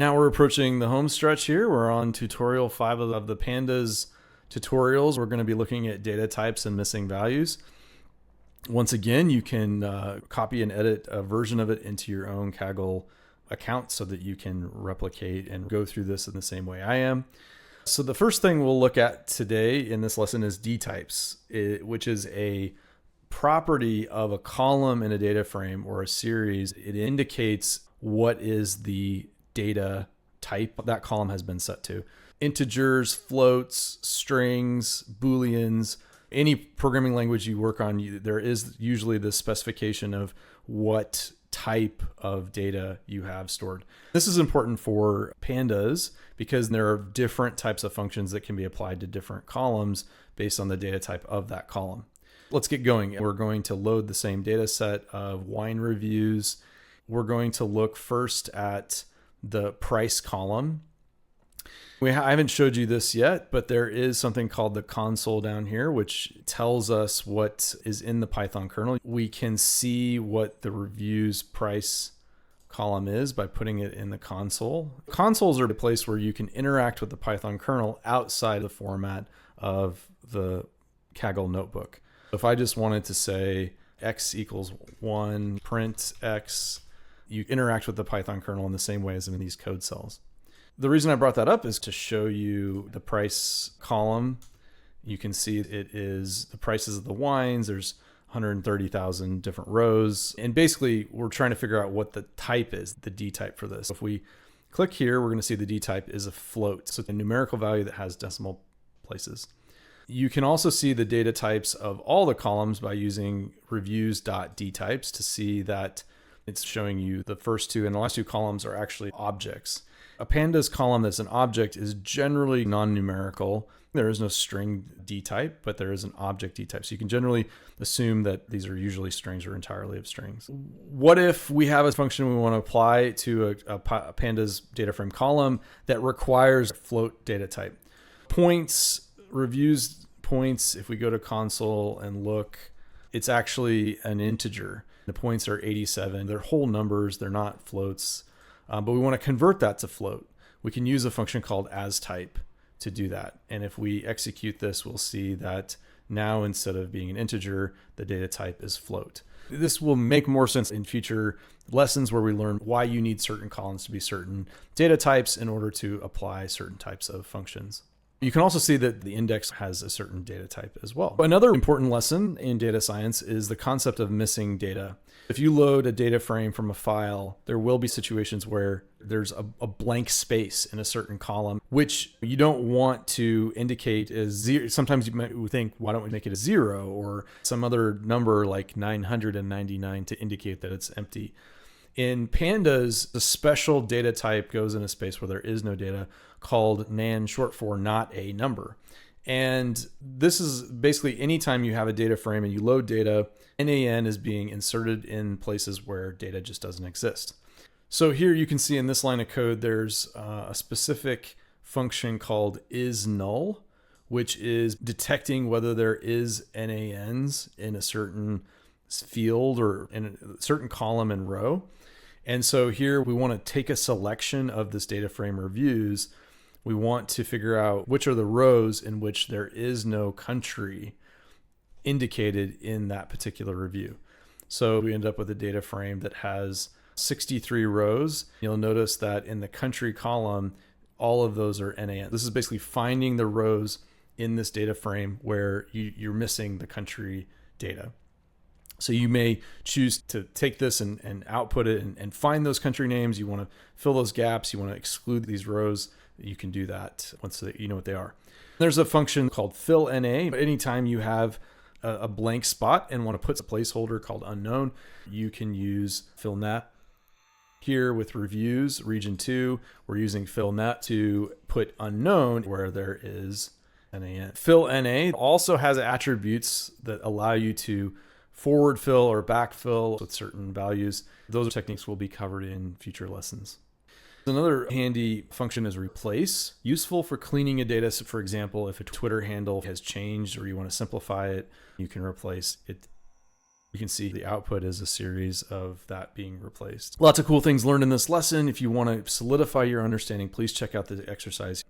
Now we're approaching the home stretch here. We're on tutorial 5 of the Pandas tutorials. We're going to be looking at data types and missing values. Once again, you can copy and edit a version of it into your own Kaggle account so that you can replicate and go through this in the same way I am. So the first thing we'll look at today in this lesson is dtypes, which is a property of a column in a data frame or a series. It indicates what is the data type that column has been set to. Integers, floats, strings, booleans, any programming language you work on, there is usually the specification of what type of data you have stored. This is important for pandas because there are different types of functions that can be applied to different columns based on the data type of that column. Let's get going. We're going to load the same data set of wine reviews. We're going to look first at the price column. I haven't showed you this yet, but there is something called the console down here, which tells us what is in the Python kernel. We can see what the reviews price column is by putting it in the console. Consoles are the place where you can interact with the Python kernel outside the format of the Kaggle notebook. If I just wanted to say x equals 1, print x, you interact with the Python kernel in the same way as in these code cells. The reason I brought that up is to show you the price column. You can see it is the prices of the wines. There's 130,000 different rows. And basically, we're trying to figure out what the type is, the D type for this. If we click here, we're going to see the D type is a float. So it's a numerical value that has decimal places. You can also see the data types of all the columns by using reviews.dtypes to see that it's showing you the first two and the last two columns are actually objects. A pandas column that's an object is generally non-numerical. There is no string D type, but there is an object D type. So you can generally assume that these are usually strings or entirely of strings. What if we have a function we want to apply to a pandas data frame column that requires float data type? Points, reviews points, if we go to console and look, it's actually an integer. The points are 87. They're whole numbers. They're not floats. But we want to convert that to float. We can use a function called asType to do that. And if we execute this, we'll see that now instead of being an integer, the data type is float. This will make more sense in future lessons where we learn why you need certain columns to be certain data types in order to apply certain types of functions. You can also see that the index has a certain data type as well. Another important lesson in data science is the concept of missing data. If you load a data frame from a file, there will be situations where there's a blank space in a certain column, which you don't want to indicate as zero. Sometimes you might think, why don't we make it a 0 or some other number like 999 to indicate that it's empty. In pandas, the special data type goes in a space where there is no data called nan, short for not a number. And this is basically anytime you have a data frame and you load data, nan is being inserted in places where data just doesn't exist. So here you can see in this line of code, there's a specific function called isNull, which is detecting whether there is nans in a certain field or in a certain column and row. And so here we want to take a selection of this data frame reviews. We want to figure out which are the rows in which there is no country indicated in that particular review. So we end up with a data frame that has 63 rows. You'll notice that in the country column, all of those are NaN. This is basically finding the rows in this data frame where you're missing the country data. So you may choose to take this and output it and find those country names. You want to fill those gaps. You want to exclude these rows. You can do that once you know what they are. There's a function called fillNA. Anytime you have a blank spot and want to put a placeholder called unknown, you can use fillNat. Here with reviews, region 2, we're using fillNat to put unknown where there is NaN. fillNA also has attributes that allow you to forward fill or backfill with certain values. Those techniques will be covered in future lessons. Another handy function is replace, useful for cleaning a data set. For example, if a Twitter handle has changed or you want to simplify it, you can replace it. You can see the output is a series of that being replaced. Lots of cool things learned in this lesson. If you want to solidify your understanding, please check out the exercise.